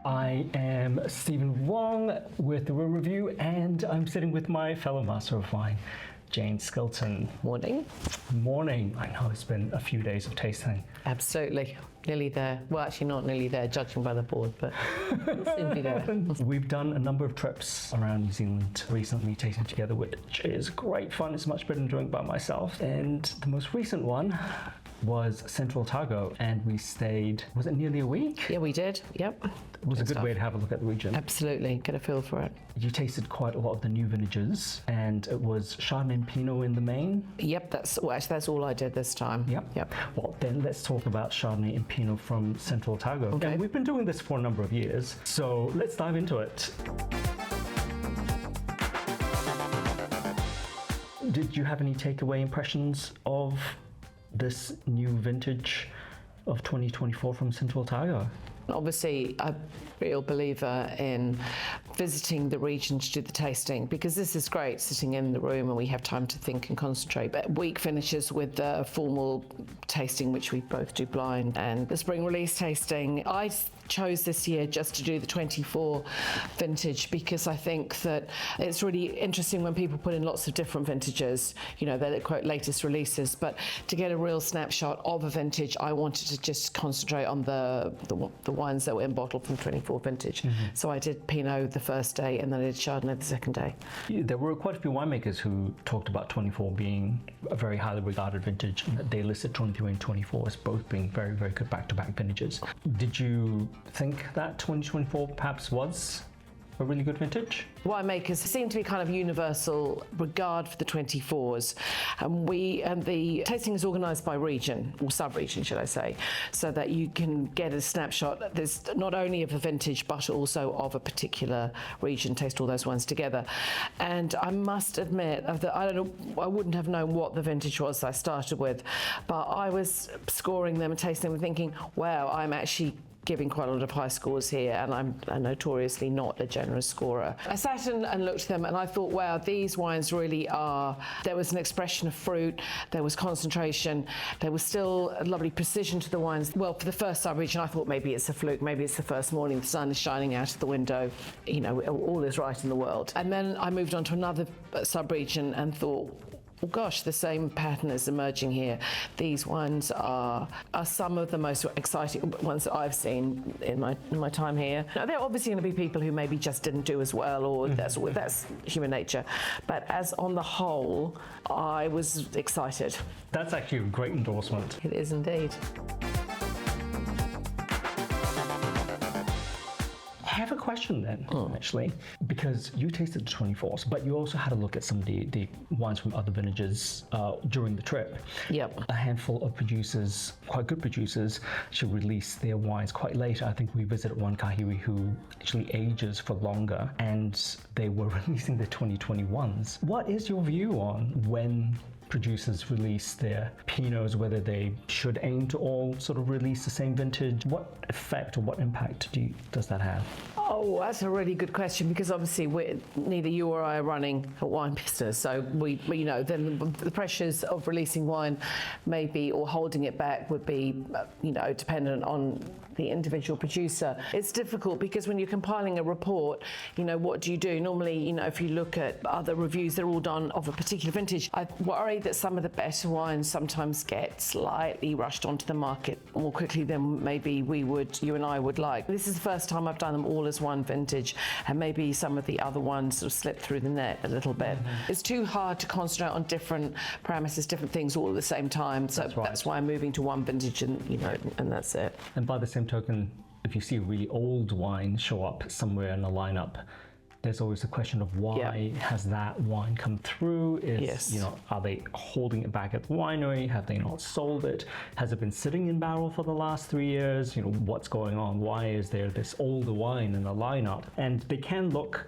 I am Stephen Wong with the Real Review, and I'm sitting with my fellow master of wine, Jane Skilton. Morning. Morning. I know it's been a few days of tasting. Absolutely. Nearly there. Well, actually not nearly there, judging by the board, but we'll soon be there. We've done a number of trips around New Zealand recently, tasting together, which is great fun. It's much better than doing it by myself. And the most recent one was Central Otago, and we stayed, was it nearly a week? Yeah, we did. Yep. It was a good way to have a look at the region. Absolutely. Get a feel for it. You tasted quite a lot of the new vintages, and it was Chardonnay and Pinot in the main. Yep, that's all I did this time. Yep. Well, then let's talk about Chardonnay and Pinot from Central Otago. Okay. And we've been doing this for a number of years, so let's dive into it. Did you have any takeaway impressions of this new vintage of 2024 from Central Otago? Obviously, a real believer in visiting the region to do the tasting, because this is great sitting in the room and we have time to think and concentrate. But week finishes with the formal tasting, which we both do blind, and the spring release tasting. I chose this year just to do the 24 vintage because I think that it's really interesting when people put in lots of different vintages, you know, they're quote latest releases, but to get a real snapshot of a vintage, I wanted to just concentrate on the wines that were in bottle from 24 vintage. So I did Pinot the first day and then I did Chardonnay the second day. There were quite a few winemakers who talked about 24 being a very highly regarded vintage, and that they listed 23 and 24 as both being very, very good back-to-back vintages. Did you think that 2024 perhaps was a really good vintage? Winemakers seem to be kind of universal regard for the 24s, and the tasting is organised by region, or sub-region should I say, so that you can get a snapshot. There's not only of a vintage but also of a particular region, taste all those wines together. And I must admit that I wouldn't have known what the vintage was I started with, but I was scoring them and tasting them and thinking, wow, I'm actually giving quite a lot of high scores here, and I'm notoriously not a generous scorer. I sat and looked at them and I thought, wow, these wines really are, there was an expression of fruit, there was concentration, there was still a lovely precision to the wines. Well, for the first sub-region, I thought maybe it's a fluke, maybe it's the first morning, the sun is shining out of the window, you know, all is right in the world. And then I moved on to another sub-region and thought, well, gosh, the same pattern is emerging here. These wines are some of the most exciting ones that I've seen in my time here. Now, there are obviously going to be people who maybe just didn't do as well, or that's human nature. But as on the whole, I was excited. That's actually a great endorsement. It is indeed. I have a question then, actually, because you tasted the 24s, but you also had a look at some of the wines from other vintages during the trip. Yep. A handful of producers, quite good producers, should release their wines quite late. I think we visited one kahiri who actually ages for longer, and they were releasing the 2021s. What is your view on when producers release their Pinots, whether they should aim to all sort of release the same vintage? What effect or what impact does that have? Oh, that's a really good question, because obviously neither you or I are running a wine business, so we you know, then the pressures of releasing wine maybe, or holding it back, would be, you know, dependent on the individual producer. It's difficult because when you're compiling a report, you know, what do you do? Normally, you know, if you look at other reviews, they're all done of a particular vintage. I worry that some of the better wines sometimes get slightly rushed onto the market more quickly than maybe you and I would like. This is the first time I've done them all as one vintage, and maybe some of the other ones sort of slip through the net a little bit. It's too hard to concentrate on different parameters, different things all at the same time. So that's why I'm moving to one vintage, and you know, and that's it. And by the same token, if you see a really old wine show up somewhere in a lineup, there's always the question of why has that wine come through? Yes. You know, are they holding it back at the winery? Have they not sold it? Has it been sitting in barrel for the last 3 years? You know, what's going on? Why is there this older wine in the lineup? And they can look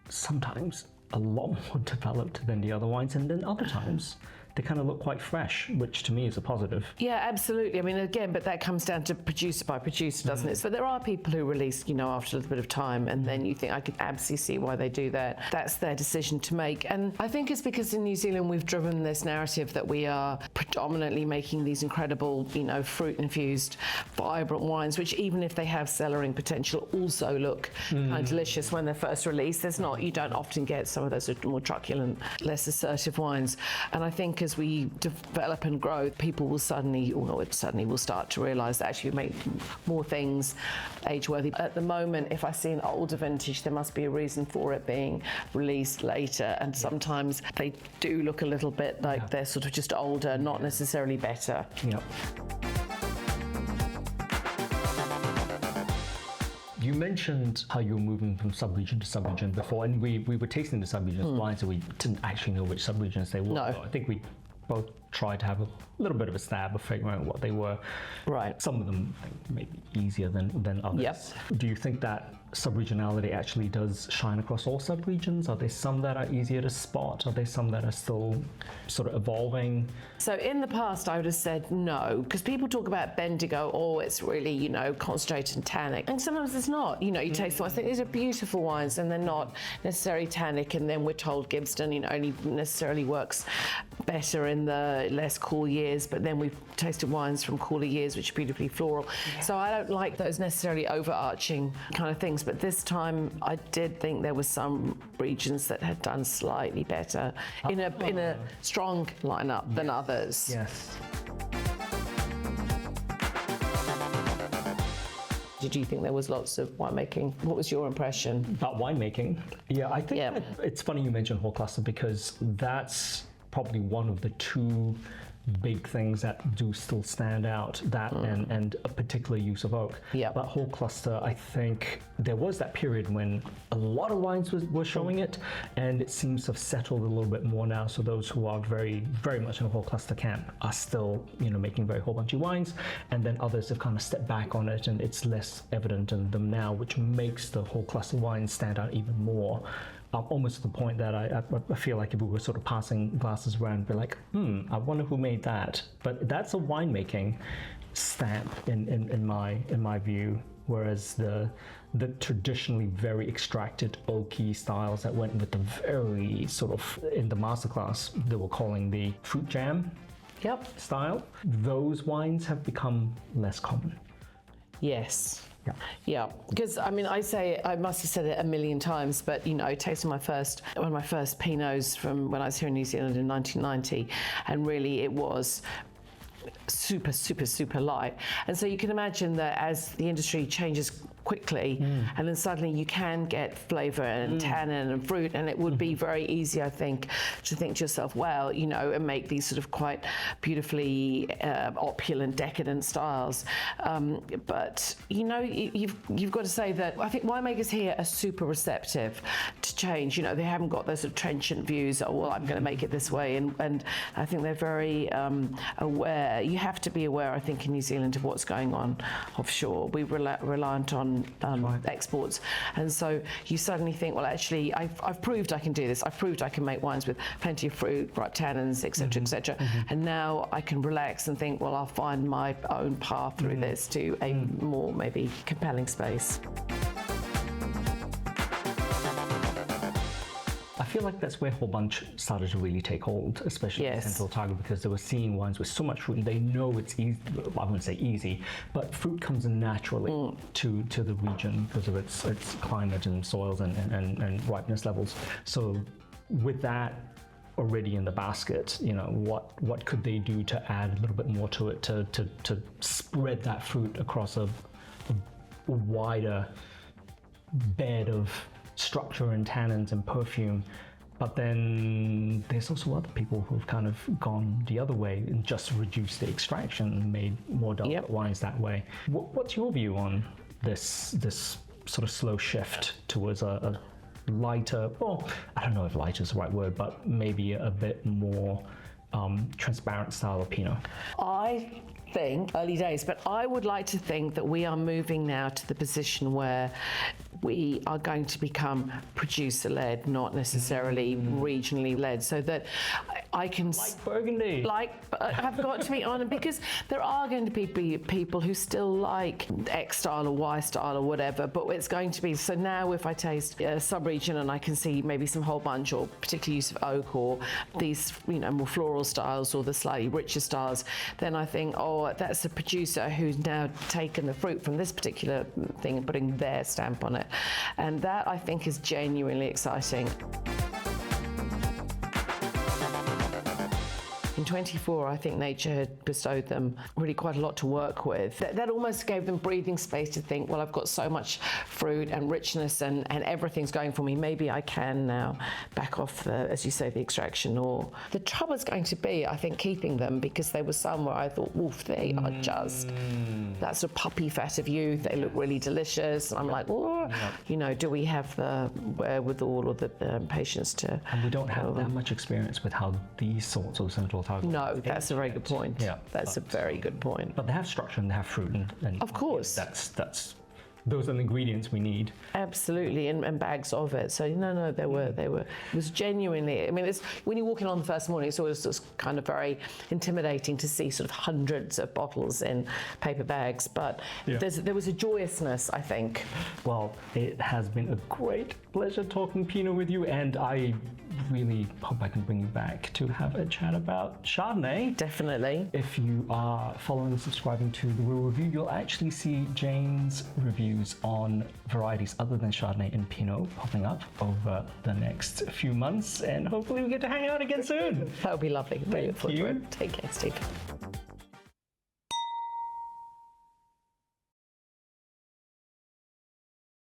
sometimes a lot more developed than the other wines, and then other times they kind of look quite fresh, which to me is a positive. Yeah, absolutely. I mean, again, but that comes down to producer by producer, doesn't it? So there are people who release, after a little bit of time, and then you think, I could absolutely see why they do that. That's their decision to make. And I think it's because in New Zealand we've driven this narrative that we are predominantly making these incredible, fruit-infused, vibrant wines, which even if they have cellaring potential, also look kind of delicious when they're first released. You don't often get some of those more truculent, less assertive wines. And I think as we develop and grow, people will suddenly will start to realise that actually we make more things age-worthy. At the moment, if I see an older vintage, there must be a reason for it being released later. And sometimes they do look a little bit like they're sort of just older, not necessarily better. Yep. You mentioned how you were moving from sub-region to sub-region before, and we were tasting the sub-regions wines, so we didn't actually know which sub-regions they were. No. I think we both tried to have a little bit of a stab of figuring out what they were. Right. Some of them may be easier than others. Yep. Do you think that sub-regionality actually does shine across all sub-regions? Are there some that are easier to spot? Are there some that are still sort of evolving? So in the past, I would have said no, because people talk about Bendigo, it's really, concentrated and tannic. And sometimes it's not. You taste the wines, I think these are beautiful wines, and they're not necessarily tannic. And then we're told Gibston, only necessarily works better in the less cool years, but then we've tasted wines from cooler years, which are beautifully floral. Yeah. So I don't like those necessarily overarching kind of things. But this time, I did think there were some regions that had done slightly better in a strong lineup than others. Yes. Did you think there was lots of winemaking? What was your impression? About winemaking? Yeah, I think that it's funny you mentioned whole cluster, because that's probably one of the two big things that do still stand out, that and a particular use of oak. Yep. That whole cluster, I think there was that period when a lot of wines were showing it, and it seems to have settled a little bit more now. So those who are very, very much in a whole cluster camp are still, making very whole bunchy wines, and then others have kind of stepped back on it, and it's less evident in them now, which makes the whole cluster wines stand out even more. Almost to the point that I feel like if we were sort of passing glasses around, we're like, I wonder who made that. But that's a winemaking stamp in my view. Whereas the traditionally very extracted oaky styles that went with the very sort of, in the masterclass, they were calling the fruit jam style. Those wines have become less common. Yes. Yeah, because I must have said it a million times, but tasting one of my first Pinots from when I was here in New Zealand in 1990, and really it was super, super, super light. And so you can imagine that as the industry changes quickly, and then suddenly you can get flavour and tannin and fruit, and it would be very easy, I think, to think to yourself, well, and make these sort of quite beautifully opulent, decadent styles. But you've got to say that I think winemakers here are super receptive to change. They haven't got those sort of trenchant views. Oh, well, I'm going to make it this way, and I think they're very aware. You have to be aware, I think, in New Zealand of what's going on offshore. We're reliant on exports, and so you suddenly think, well, actually, I've proved I can do this. I've proved I can make wines with plenty of fruit, ripe tannins, etc., etc. And now I can relax and think, well, I'll find my own path through this to a more maybe compelling space. I feel like that's where whole bunch started to really take hold, especially in Central Otago, because they were seeing wines with so much fruit, and they know it's easy. I wouldn't say easy, but fruit comes in naturally to the region because of its climate and soils and ripeness levels. So with that already in the basket, what could they do to add a little bit more to it to spread that fruit across a wider bed of structure and tannins and perfume? But then there's also other people who've kind of gone the other way and just reduced the extraction and made more delicate wines that way. What's your view on this sort of slow shift towards a lighter, well, I don't know if lighter is the right word, but maybe a bit more transparent style of Pinot? I think early days, but I would like to think that we are moving now to the position where we are going to become producer-led, not necessarily regionally led, so that I can Burgundy. I've got to be honest, because there are going to be people who still like X style or Y style or whatever, but it's going to be, so now if I taste a sub-region and I can see maybe some whole bunch or particular use of oak or these, more floral styles or the slightly richer styles, then I think, oh, that's a producer who's now taken the fruit from this particular thing and putting their stamp on it. And that, I think, is genuinely exciting. In 24, I think nature had bestowed them really quite a lot to work with. That almost gave them breathing space to think, well, I've got so much fruit and richness and everything's going for me. Maybe I can now back off the, as you say, the extraction. Or the trouble is going to be, I think, keeping them, because there was some where I thought, oof, they are just that sort of puppy fat of youth. They look really delicious. And I'm like, oh, do we have the wherewithal or the patience to? And we don't have that much experience with how these sorts of Central Otago. No, that's a very good point. Yeah, that's a very good point. But they have structure and they have fruit, and of course, that's those are the ingredients we need. Absolutely, and bags of it. So no, they were. It was genuinely. I mean, it's when you walk in on the first morning, it's always just kind of very intimidating to see sort of hundreds of bottles in paper bags. But there was a joyousness, I think. Well, it has been a great pleasure talking Pinot with you, and I really hope I can bring you back to have a chat about Chardonnay. Definitely. If you are following and subscribing to The Real Review, you'll actually see Jane's reviews on varieties other than Chardonnay and Pinot popping up over the next few months, and hopefully we get to hang out again soon. That would be lovely. Really look forward to you. it. Take care, Steve.